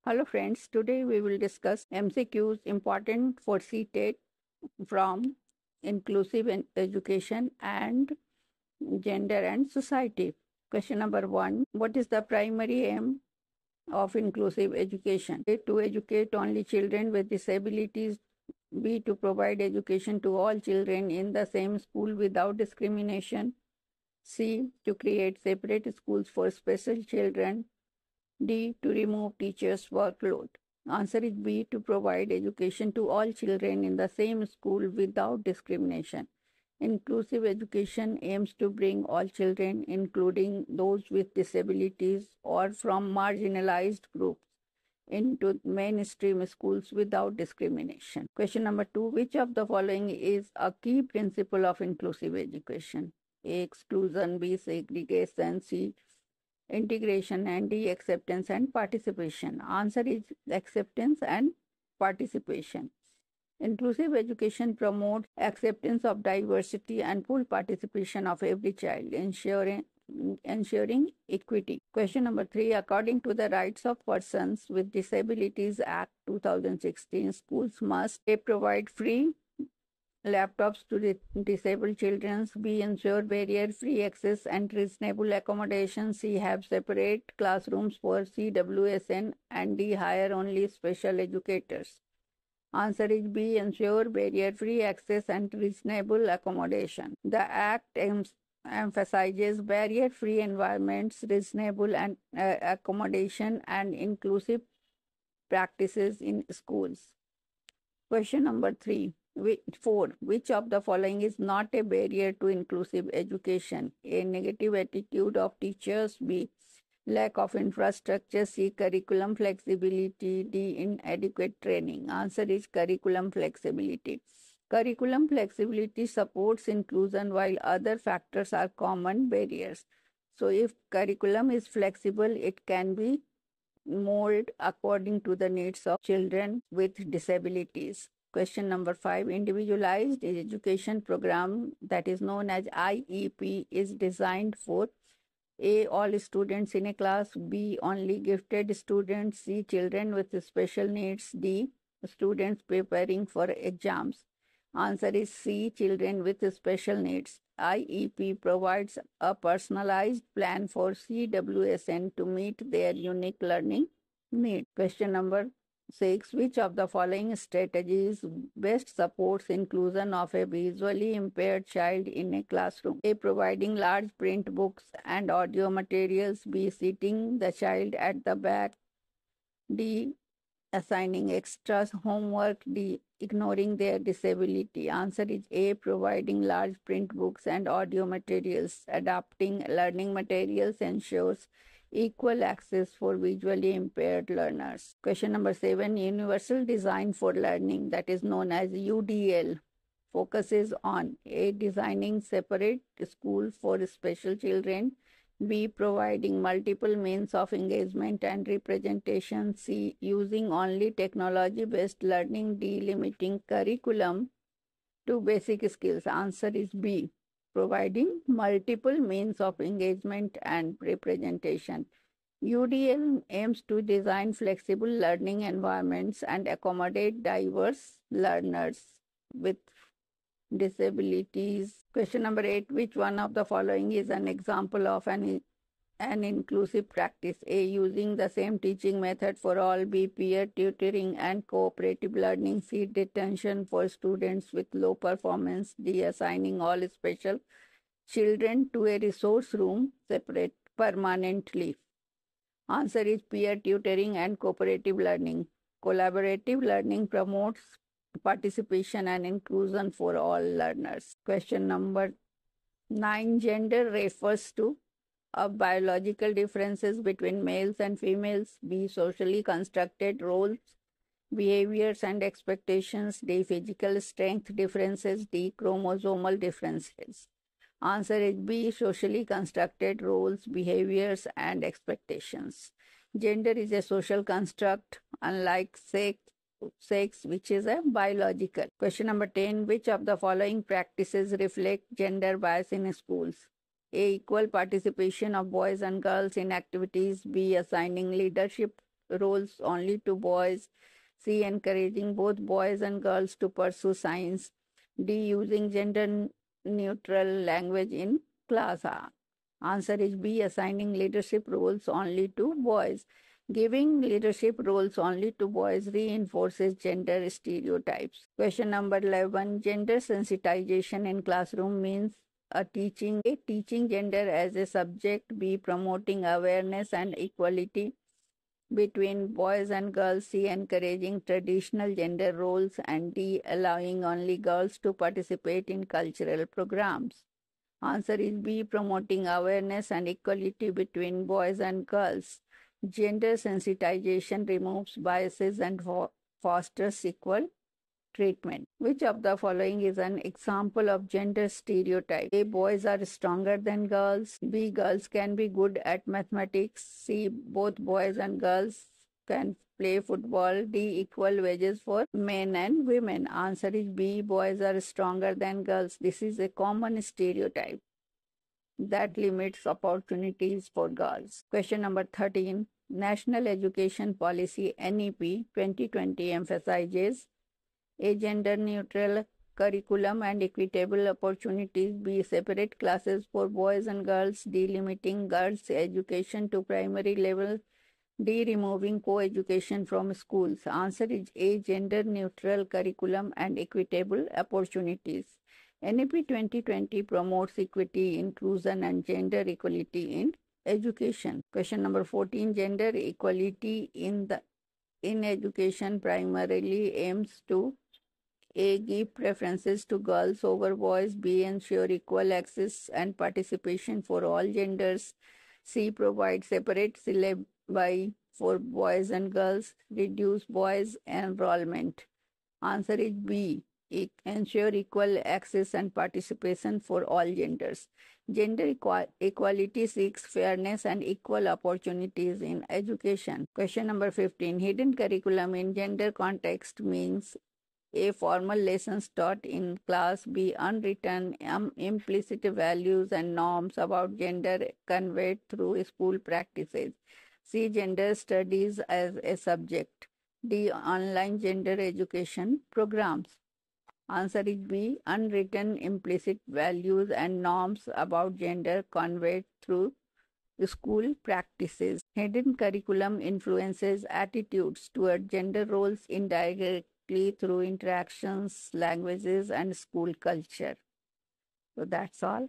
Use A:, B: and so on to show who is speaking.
A: Hello friends, today we will discuss MCQs important for CTET from inclusive education and gender and society. Question number 1. What is the primary aim of inclusive education? A, to educate only children with disabilities. B, to provide education to all children in the same school without discrimination. C, to create separate schools for special children. D, to remove teachers' workload. Answer is B, to provide education to all children in the same school without discrimination. Inclusive education aims to bring all children, including those with disabilities or from marginalized groups, into mainstream schools without discrimination. Question number 2. Which of the following is a key principle of inclusive education? A, exclusion. B, segregation. C, integration. And D, acceptance and participation. Answer is acceptance and participation. Inclusive education promotes acceptance of diversity and full participation of every child, ensuring equity. Question number 3. According to the Rights of Persons with Disabilities Act 2016, schools must A, provide free laptops to disabled children. B, ensure barrier-free access and reasonable accommodation. C, have separate classrooms for CWSN. And D, hire only special educators. Answer is B, ensure barrier-free access and reasonable accommodation. The Act emphasizes barrier-free environments, reasonable and accommodation, and inclusive practices in schools. Question number 4. Which of the following is not a barrier to inclusive education? A, negative attitude of teachers. B, lack of infrastructure. C, curriculum flexibility. D, inadequate training. Answer is curriculum flexibility. Curriculum flexibility supports inclusion while other factors are common barriers. So if curriculum is flexible, it can be molded according to the needs of children with disabilities. Question number 5. Individualized education program, that is known as IEP, is designed for A, all students in a class. B, only gifted students. C, children with special needs. D, students preparing for exams. Answer is C, children with special needs. IEP provides a personalized plan for CWSN to meet their unique learning needs. Question number 6. Which of the following strategies best supports inclusion of a visually impaired child in a classroom? A, providing large print books and audio materials. B, seating the child at the back. D, assigning extra homework. D, ignoring their disability. Answer is A, providing large print books and audio materials. Adapting learning materials ensures equal access for visually impaired learners. Question number 7. Universal Design for Learning, that is known as UDL, focuses on A, designing separate schools for special children. B, providing multiple means of engagement and representation. C, using only technology-based learning. D, limiting curriculum to basic skills. Answer is B, providing multiple means of engagement and representation. UDL aims to design flexible learning environments and accommodate diverse learners with disabilities. Question number 8. Which one of the following is an example of an inclusive practice? A, using the same teaching method for all. B, peer tutoring and cooperative learning. C, detention for students with low performance. D, assigning all special children to a resource room separate permanently. Answer is peer tutoring and cooperative learning. Collaborative learning promotes participation and inclusion for all learners. Question number 9. Gender refers to A, biological differences between males and females. B, socially constructed roles, behaviors and expectations. D, physical strength differences. D, chromosomal differences. Answer is B, socially constructed roles, behaviors and expectations. Gender is a social construct, unlike sex, which is a biological. Question number 10. Which of the following practices reflect gender bias in schools? A, equal participation of boys and girls in activities. B, assigning leadership roles only to boys. C. Encouraging both boys and girls to pursue science. D. Using gender neutral language in class. Answer is B. Assigning leadership roles only to boys. Giving leadership roles only to boys reinforces gender stereotypes. Question number 11. Gender sensitization in classroom means A. Teaching gender as a subject. B. Promoting awareness and equality between boys and girls. C. Encouraging traditional gender roles. And D. Allowing only girls to participate in cultural programs. Answer is B. Promoting awareness and equality between boys and girls. Gender sensitization removes biases and fosters equal treatment. Which of the following is an example of gender stereotype? A. Boys are stronger than girls. B. Girls can be good at mathematics. C. Both boys and girls can play football. D. Equal wages for men and women. Answer is B. Boys are stronger than girls. This is a common stereotype that limits opportunities for girls. Question number 13. National Education Policy NEP 2020 emphasizes A. Gender neutral curriculum and equitable opportunities. B. Separate classes for boys and girls. D. Limiting girls' education to primary level. D. Removing co-education from schools. Answer is A. Gender neutral curriculum and equitable opportunities. NEP 2020 promotes equity, inclusion, and gender equality in education. Question number 14. Gender equality in education primarily aims to A. Give preferences to girls over boys. B. Ensure equal access and participation for all genders. C. Provide separate syllabi for boys and girls. Reduce boys' enrollment. Answer is B. Ensure equal access and participation for all genders. Gender equality seeks fairness and equal opportunities in education. Question number 15. Hidden curriculum in gender context means A. Formal lessons taught in class. B. Unwritten implicit values and norms about gender conveyed through school practices. C. Gender studies as a subject. D. Online gender education programs. Answer is B. Unwritten implicit values and norms about gender conveyed through school practices. Hidden curriculum influences attitudes toward gender roles indirectly through interactions, languages, and school culture. So that's all.